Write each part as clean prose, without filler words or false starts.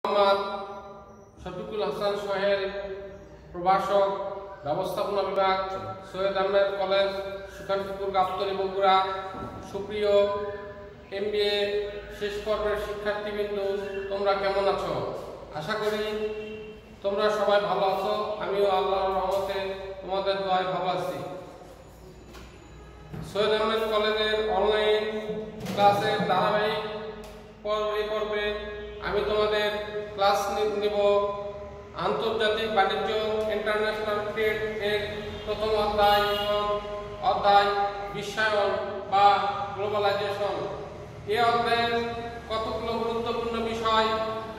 মোহাম্মদ শফিকুল হাসান সোহেল, প্রভাষক, ব্যবস্থাপনা বিভাগ, সৈয়দ আহমেদ কলেজ, সুখানপুর, গাবতলী, বগুড়া। সুপ্রিয় MBA শেষ পর্বের শিক্ষার্থীবৃন্দ, তোমরা কেমন আছো? আশা করি তোমরা সবাই ভালো আছো। আমিও আল্লাহর রহমতে তোমাদের দোয়ায় ভালো আছি। সৈয়দ আহমেদ কলেজের অনলাইন ক্লাসের ধারাবাহিক পর্বে আমি তোমাদের ক্লাস নিব আন্তর্জাতিক বাণিজ্য, ইন্টারন্যাশনাল ট্রেড এর প্রথম অধ্যায় বিশ্বায়ন বা গ্লোবালাইজেশন। এই অধ্যায়ের কতগুলো গুরুত্বপূর্ণ বিষয়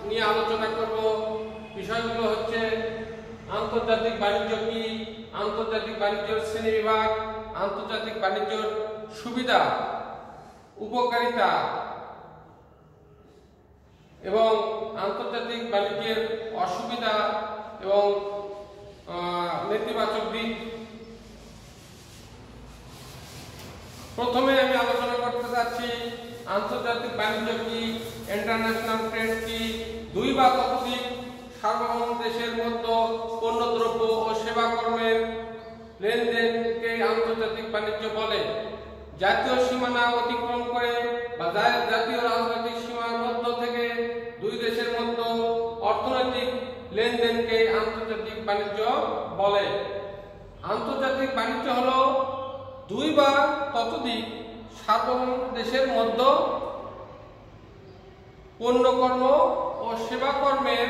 নিয়ে আলোচনা করব। বিষয়গুলো হচ্ছে আন্তর্জাতিক বাণিজ্য কি, আন্তর্জাতিক বাণিজ্যের শ্রেণীবিভাগ, আন্তর্জাতিক বাণিজ্যের সুবিধা উপকারিতা এবং আন্তর্জাতিক বাণিজ্যের অসুবিধা এবং নেতিবাচক দিক। প্রথমে আমি আলোচনা করতে যাচ্ছি আন্তর্জাতিক বাণিজ্য কি, ইন্টারন্যাশনাল ট্রেড কি। দুই বা ততোধিক সার্বভৌম দেশের মধ্যে পণ্যদ্রব্য ও সেবা কর্মের লেনদেনকে আন্তর্জাতিক বাণিজ্য বলে। জাতীয় সীমানা অতিক্রম করে বা জাতীয় রাজনৈতিক সীমার মধ্য থেকে দুই দেশের মধ্যে অর্থনৈতিক লেনদেনকে আন্তর্জাতিক বাণিজ্য বলে। আন্তর্জাতিক বাণিজ্য হলো দুই বা ততোধিক সার্বভৌম দেশের মধ্যে পণ্যকর্ম ও সেবা কর্মের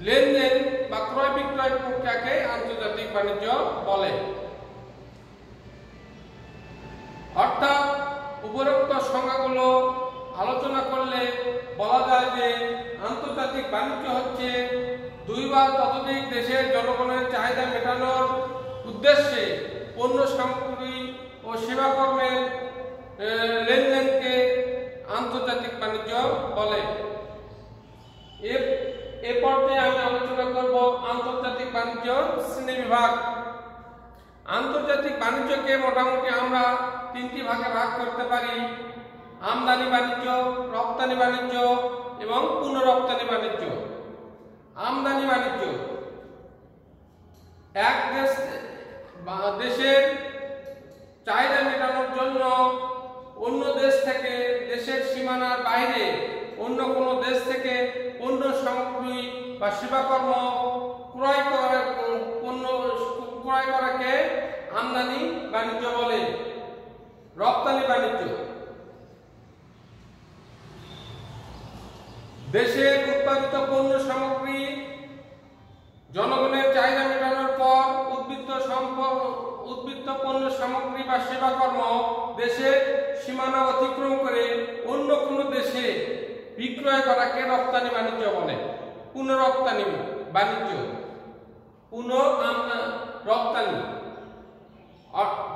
লেনদেন বা ক্রয় বিক্রয় প্রক্রিয়াকে আন্তর্জাতিক বাণিজ্য বলে। অর্থাৎ উপরোক্ত সংজ্ঞাগুলো আলোচনা করলে বলা যায় যে আন্তর্জাতিক বাণিজ্য হচ্ছে দুই বা ততোধিক দেশের জনগণের চাহিদা মেটানোর উদ্দেশ্যে পণ্য সামগ্রী ও সেবা কর্মের লেনদেনকে আন্তর্জাতিক বাণিজ্য বলে। এ পর্যায়ে আমি আলোচনা করব আন্তর্জাতিক বাণিজ্য শ্রেণীবিভাগ। আন্তর্জাতিক বাণিজ্যকে মোটামুটি আমরা তিনটি ভাগে ভাগ করতে পারি: আমদানি বাণিজ্য, রপ্তানি বাণিজ্য এবং পুনঃরপ্তানি বাণিজ্য। আমদানি বাণিজ্য এক দেশের চাহিদা মেটানোর জন্য অন্য দেশ থেকে, দেশের সীমানার বাইরে অন্য কোনো দেশ থেকে পণ্য সামগ্রী বা সেবাকর্ম ক্রয় করাকে আমদানি বাণিজ্য বলে। রপ্তানি বাণিজ্য দেশের উৎপাদিত পণ্য সামগ্রী জনগণের চাহিদা মেটানোর পর উদ্বৃত্ত পণ্য সামগ্রী বা সেবাকর্ম দেশের সীমানা অতিক্রম করে অন্য কোনো দেশে বিক্রয় করাকে রপ্তানি বাণিজ্য বলে। পুনঃরপ্তানি বাণিজ্য,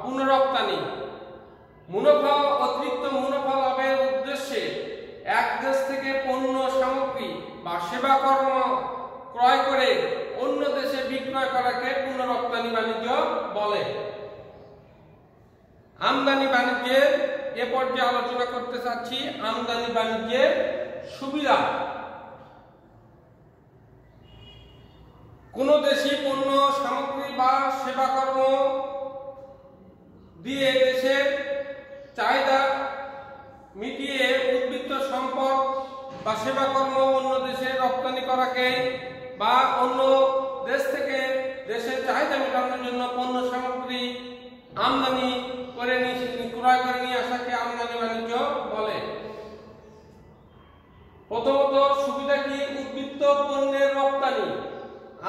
পুনঃরপ্তানি অতিরিক্ত মুনাফা লাভের উদ্দেশ্যে এক দেশ থেকে পণ্য সামগ্রী বা সেবাকর্ম ক্রয় করে অন্য দেশে বিক্রয় করাকে পুনঃরপ্তানি বাণিজ্য বলে। আমদানি বাণিজ্যের এ পর্যায়ে আলোচনা করতে চাচ্ছি আমদানি বাণিজ্যের সুবিধা। কোন দেশি পণ্য সামগ্রী বা সেবাকর্ম দিয়ে দেশের চাহিদা মিটিয়ে উদ্বৃত্ত সম্পদ বা সেবাকর্ম অন্য দেশে রপ্তানি করাকে বা অন্য দেশ থেকে দেশের চাহিদা মেটানোর জন্য পণ্য সামগ্রী আমদানি করে ক্রয় করে নিয়ে আসাকে আমদানি বাণিজ্য বলে। প্রথমত সুবিধা কি? উদ্বৃত্ত পণ্যের রপ্তানি।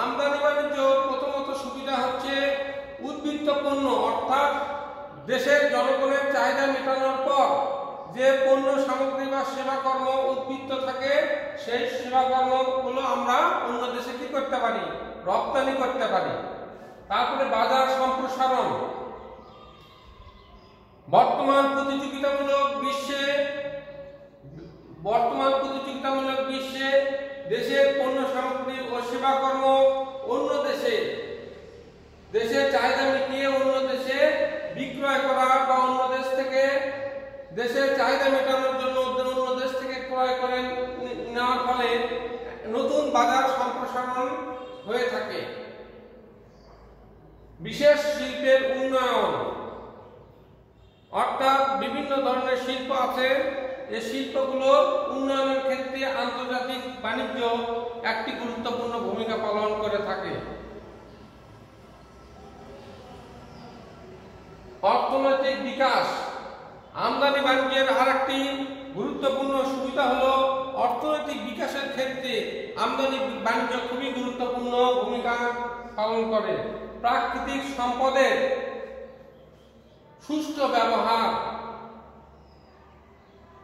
আমদানি বাণিজ্য প্রথমত সুবিধা হচ্ছে উদ্বৃত্ত পণ্য, অর্থাৎ দেশের জনগণের চাহিদা মেটানোর পর যে পণ্য সামগ্রী বা সেবাকর্ম উদ্বৃত্ত থাকে সেই সেবাকর্মগুলো আমরা অন্য দেশে কি করতে পারি? রপ্তানি করতে পারি। তারপরে বাজার সম্প্রসারণ। বর্তমান প্রতিযোগিতামূলক বিশ্বে দেশের পণ্য সামগ্রী ও সেবাকর্ম অন্য দেশের চাহিদা মিটিয়ে অন্য দেশে বিক্রয় করা বা অন্য দেশ থেকে দেশের চাহিদা মেটানোর জন্য অন্য দেশ থেকে ক্রয় করে নেওয়ার ফলে বাজার সম্প্রসারণ হয়ে থাকে। বিশেষ শিল্পের উন্নয়ন, অর্থাৎ বিভিন্ন ধরনের শিল্প আছে, এই শিল্পগুলোর উন্নয়নের ক্ষেত্রে আন্তর্জাতিক বাণিজ্য একটি গুরুত্বপূর্ণ ভূমিকা পালন করে থাকে। অর্থনৈতিক বিকাশ, আমদানি বাণিজ্যের আরেকটি গুরুত্বপূর্ণ সুবিধা হলো অর্থনৈতিক বিকাশের ক্ষেত্রে আমদানি বাণিজ্য খুবই গুরুত্বপূর্ণ ভূমিকা পালন করে। প্রাকৃতিক সম্পদের সুষ্ঠু ব্যবহার,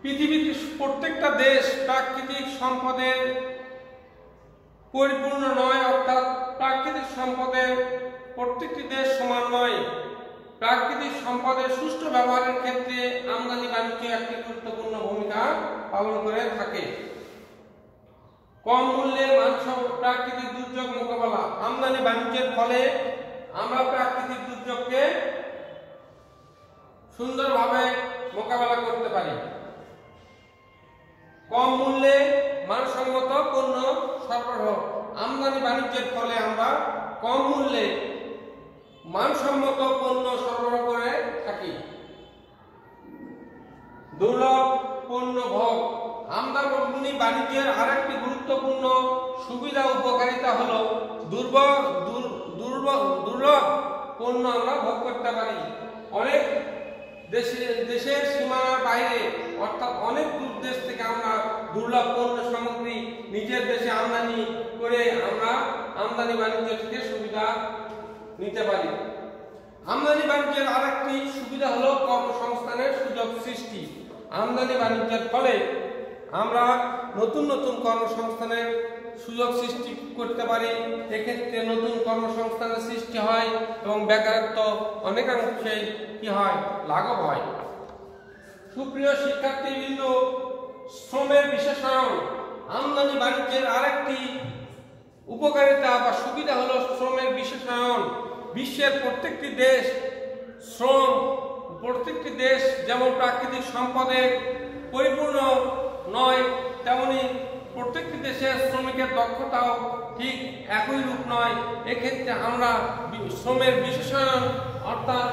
পৃথিবীর প্রত্যেকটা দেশ প্রাকৃতিক সম্পদের পরিপূর্ণ নয়, অর্থাৎ প্রাকৃতিক সম্পদের প্রত্যেকটি দেশ সমান নয়। প্রাকৃতিক সম্পদের সুষ্ঠু ব্যবহারের ক্ষেত্রে আমদানি বাণিজ্য একটি গুরুত্বপূর্ণ ভূমিকা পালন করে থাকে। কম মূল্যে মানসম্মত প্রাকৃতিক দুর্যোগ মোকাবেলা, আমদানি বাণিজ্যের ফলে আমরা প্রাকৃতিক দুর্যোগকে সুন্দরভাবে মোকাবেলা করতে পারি। কম মূল্যে মানসম্মত পণ্য সরবরাহ, আমদানি বাণিজ্যের ফলে আমরা কম মূল্যে মানসম্মত পণ্য সরবরাহ করে থাকি। দুর্লভ পণ্য ভোগ, আমদানি বাণিজ্যের আরেকটি গুরুত্বপূর্ণ সুবিধা উপকারিতা হলো দুর্লভ পণ্য আমরা ভোগ করতে পারি। অনেক দেশের সীমানার বাইরে, অর্থাৎ অনেক দূর দেশ থেকে আমরা দুর্লভ পণ্য সামগ্রী নিজের দেশে আমদানি করে আমরা আমদানি বাণিজ্য থেকে সুবিধা নিতে পারি। আমদানি বাণিজ্যের আরেকটি সুবিধা হলো কর্মসংস্থানের সুযোগ সৃষ্টি। আমদানি বাণিজ্যের ফলে আমরা নতুন নতুন কর্মসংস্থানের সুযোগ সৃষ্টি করতে পারি। এক্ষেত্রে নতুন কর্মসংস্থানের সৃষ্টি হয় এবং বেকারত্ব অনেকাংশেই কি হয়, লাঘব হয়। সুপ্রিয় শিক্ষার্থীবৃন্দ, শ্রমের বিশেষায়ন, আমদানি বাণিজ্যের আরেকটি উপকারিতা বা সুবিধা হলো শ্রমের বিশেষায়ন। বিশ্বের প্রত্যেকটি দেশ যেমন প্রাকৃতিক সম্পদের পরিপূর্ণ নয়, তেমনি প্রত্যেকটি দেশের শ্রমিকের দক্ষতাও ঠিক একই রূপ নয়। এক্ষেত্রে আমরা শ্রমের বিশেষায়ন, অর্থাৎ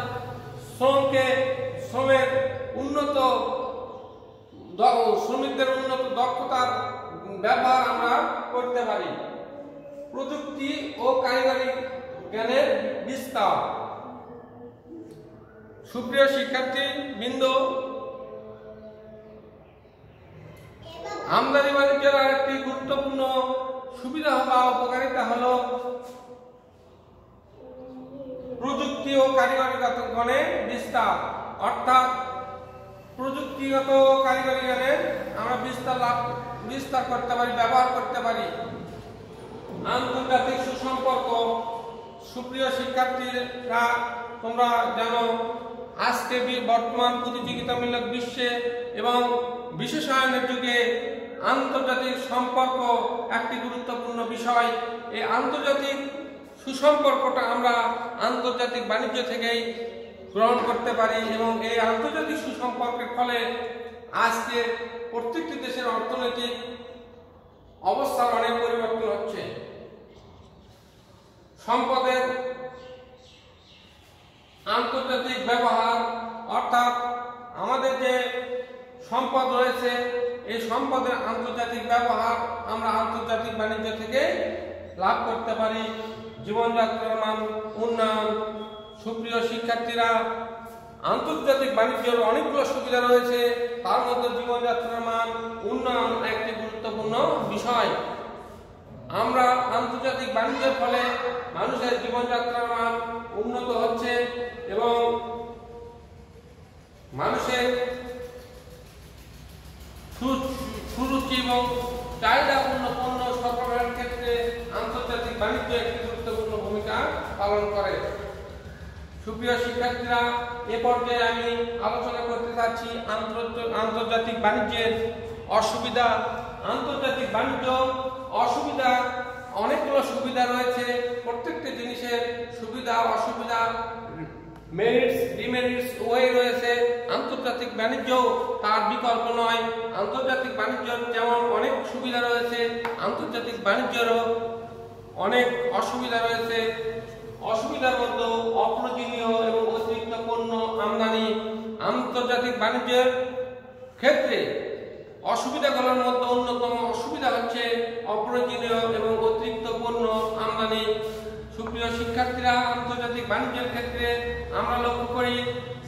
শ্রমিকদের উন্নত দক্ষতার ব্যবহার আমরা করতে পারি। প্রযুক্তি ও কারিগরি জ্ঞানের বিস্তার, সুপ্রিয় শিক্ষার্থীবৃন্দ, আমদানি বাণিজ্যের আরেকটি গুরুত্বপূর্ণ সুবিধা বা উপকারিতা হলো প্রযুক্তি ও কারিগরিগত জ্ঞানের বিস্তার, অর্থাৎ প্রযুক্তিগত কারিগরি জ্ঞানের আমরা বিস্তার করতে পারি, ব্যবহার করতে পারি। আন্তর্জাতিক সুসম্পর্ক, সুপ্রিয় শিক্ষার্থীরা, তোমরা জানো আজকে বর্তমান প্রতিযোগিতামূলক বিশ্বে এবং বিশেষায়নের যুগে আন্তর্জাতিক সম্পর্ক একটি গুরুত্বপূর্ণ বিষয়। এই আন্তর্জাতিক সুসম্পর্কটা আমরা আন্তর্জাতিক বাণিজ্য থেকেই গ্রহণ করতে পারি এবং এই আন্তর্জাতিক সুসম্পর্কের ফলে আজকে প্রত্যেকটি দেশের অর্থনৈতিক অবস্থার অনেক পরিবর্তন হচ্ছে। সম্পদের আন্তর্জাতিক ব্যবহার, অর্থাৎ আমাদের যে সম্পদ রয়েছে এই সম্পদের আন্তর্জাতিক ব্যবহার আমরা আন্তর্জাতিক বাণিজ্য থেকে লাভ করতে পারি। জীবনযাত্রার মান উন্নয়ন, সুপ্রিয় শিক্ষার্থীরা, আন্তর্জাতিক বাণিজ্যের অনেকগুলো সুবিধা রয়েছে, তার মধ্যে জীবনযাত্রার মান উন্নয়ন একটি গুরুত্বপূর্ণ বিষয়। আমরা আন্তর্জাতিক বাণিজ্যের ফলে মানুষের জীবনযাত্রার মান উন্নত হচ্ছে এবং মানুষের সুরুচি এবং চাহিদাপূর্ণ পণ্য সরবরাহের ক্ষেত্রে আন্তর্জাতিক বাণিজ্য একটি গুরুত্বপূর্ণ ভূমিকা পালন করে। সুপ্রিয় শিক্ষার্থীরা, এ পর্যায়ে আমি আলোচনা করতে চাচ্ছি আন্তর্জাতিক বাণিজ্যের অসুবিধা। আন্তর্জাতিক বাণিজ্য অসুবিধা, অনেকগুলো সুবিধা রয়েছে। প্রত্যেকটি জিনিসের সুবিধা অসুবিধা, মেরিটস ডিমেরিটস উভয় রয়েছে। আন্তর্জাতিক বাণিজ্য তার বিকল্প নয়। আন্তর্জাতিক বাণিজ্যের যেমন অনেক সুবিধা রয়েছে, আন্তর্জাতিক বাণিজ্যেরও অনেক অসুবিধা রয়েছে। অসুবিধার মধ্যে অপ্রয়োজনীয় এবং অতিরিক্ত পণ্য আমদানি। আন্তর্জাতিক বাণিজ্যের ক্ষেত্রে অসুবিধাগুলোর মধ্যে অন্যতম অসুবিধা হচ্ছে অপ্রয়োজনীয় এবং অতিরিক্ত পণ্য আমদানি। সুপ্রিয় শিক্ষার্থীরা, আন্তর্জাতিক বাণিজ্যের ক্ষেত্রে আমরা লক্ষ্য করি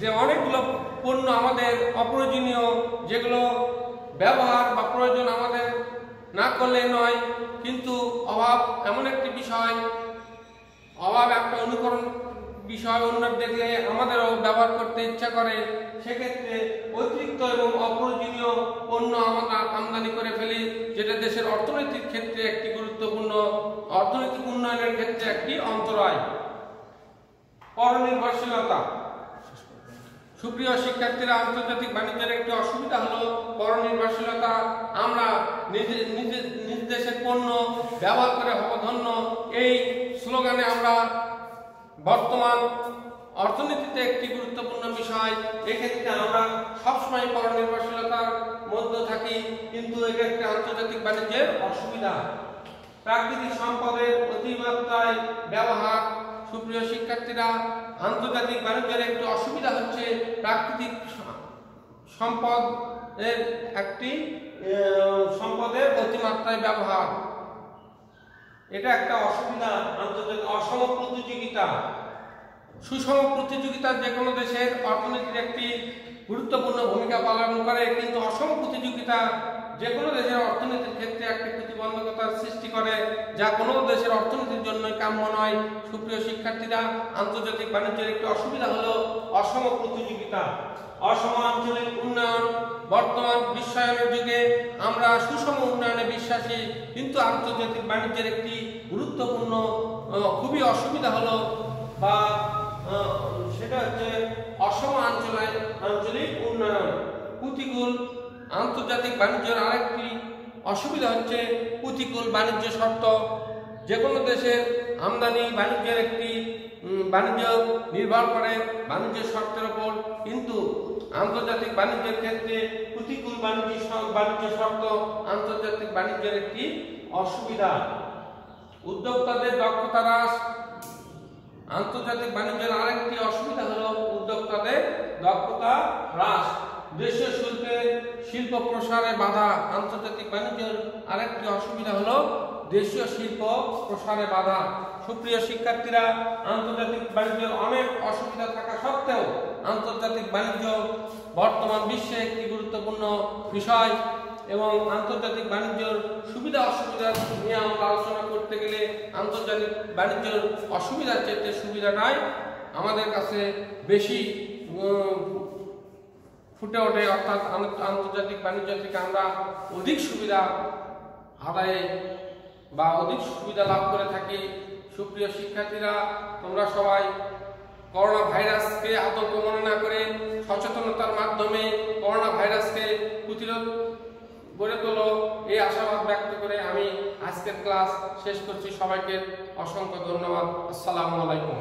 যে অনেকগুলো পণ্য আমাদের অপ্রয়োজনীয়, যেগুলো ব্যবহার বা প্রয়োজন আমাদের না করলে নয়, কিন্তু অভাব এমন একটি বিষয়, অভাব একটা অনুকরণ বিষয়, অন্যের দেখলে আমাদেরও ব্যবহার করতে ইচ্ছা করে। সেক্ষেত্রে অতিরিক্ত এবং অপ্রয়োজনীয় পণ্য আমরা আমদানি করে ফেলি, যেটা দেশের অর্থনৈতিক ক্ষেত্রে একটি গুরুত্বপূর্ণ, অর্থনৈতিক উন্নয়নের ক্ষেত্রে একটি অন্তরায়। পরনির্ভরশীলতা। সুপ্রিয় শিক্ষার্থীরা, আন্তর্জাতিক বাণিজ্যের একটি অসুবিধা হলো পরনির্ভরশীলতা। আমরা নিজ দেশের পণ্য ব্যবহার করে হব ধন্য, এই স্লোগানে আমরা বর্তমান অর্থনীতিতে একটি গুরুত্বপূর্ণ বিষয়। এক্ষেত্রে আমরা সবসময় পরনির্ভরশীলতার মধ্যে থাকি, কিন্তু এটা একটি আন্তর্জাতিক বাণিজ্যের অসুবিধা। প্রাকৃতিক সম্পদের অতিমাত্রায় ব্যবহার। সুপ্রিয় শিক্ষার্থীরা, আন্তর্জাতিক বাণিজ্যের একটি অসুবিধা হচ্ছে প্রাকৃতিক সম্পদের অতিমাত্রায় ব্যবহার। এটা একটা অসুবিধা। আন্তর্জাতিক অসম প্রতিযোগিতা। সুষম প্রতিযোগিতা যে কোনো দেশের অর্থনীতির একটি গুরুত্বপূর্ণ ভূমিকা পালন করে, কিন্তু অসম প্রতিযোগিতা যে কোনো দেশের অর্থনীতির ক্ষেত্রে একটি প্রতিবন্ধকতার সৃষ্টি করে, যা কোনো দেশের অর্থনীতির জন্য কাম্য নয়। সুপ্রিয় শিক্ষার্থীরা, আন্তর্জাতিক বাণিজ্যের একটি অসুবিধা হলো অসম প্রতিযোগিতা। অসম আঞ্চলিক উন্নয়ন। বর্তমান বিশ্বায়নের যুগে আমরা সুষম উন্নয়নে বিশ্বাসী, কিন্তু আন্তর্জাতিক বাণিজ্যের একটি গুরুত্বপূর্ণ খুবই অসুবিধা হলো বা সেটা হচ্ছে অসম আঞ্চলিক উন্নয়ন। প্রতিকূল আন্তর্জাতিক বাণিজ্যের আরেকটি অসুবিধা হচ্ছে প্রতিকূল বাণিজ্য শর্ত। যে কোনো দেশের আমদানি বাণিজ্যের একটি বাণিজ্য নির্ভর করে বাণিজ্য শর্তের উপর, কিন্তু আন্তর্জাতিক বাণিজ্যের ক্ষেত্রে প্রতিকূল বাণিজ্য শর্ত আন্তর্জাতিক বাণিজ্যের একটি অসুবিধা। উদ্যোক্তাদের দক্ষতা হ্রাস। আন্তর্জাতিক বাণিজ্যের আরেকটি অসুবিধা হলো উদ্যোক্তাদের দক্ষতা হ্রাস। দেশীয় শিল্প প্রসারে বাধা। আন্তর্জাতিক বাণিজ্যের আরেকটি অসুবিধা হলো দেশীয় শিল্প প্রসারে বাধা। সুপ্রিয় শিক্ষার্থীরা, আন্তর্জাতিক বাণিজ্যের অনেক অসুবিধা থাকা সত্ত্বেও আন্তর্জাতিক বাণিজ্য বর্তমান বিশ্বে একটি গুরুত্বপূর্ণ বিষয়, এবং আন্তর্জাতিক বাণিজ্যের সুবিধা অসুবিধা নিয়ে আমরা আলোচনা করতে গেলে আন্তর্জাতিক বাণিজ্যের অসুবিধার চেয়ে সুবিধাটাই আমাদের কাছে বেশি ফুটে ওঠে। অর্থাৎ আন্তর্জাতিক বাণিজ্য থেকে আমরা অধিক সুবিধা আদায়ে বা অধিক সুবিধা লাভ করে থাকি। সুপ্রিয় শিক্ষার্থীরা, তোমরা সবাই করোনা ভাইরাসকে আতঙ্ক মনে না করে সচেতনতার মাধ্যমে করোনা ভাইরাসকে প্রতিরোধ গড়ে তোলো, এই আশাবাদ ব্যক্ত করে আমি আজকের ক্লাস শেষ করছি। সবাইকে অসংখ্য ধন্যবাদ। আসসালামু আলাইকুম।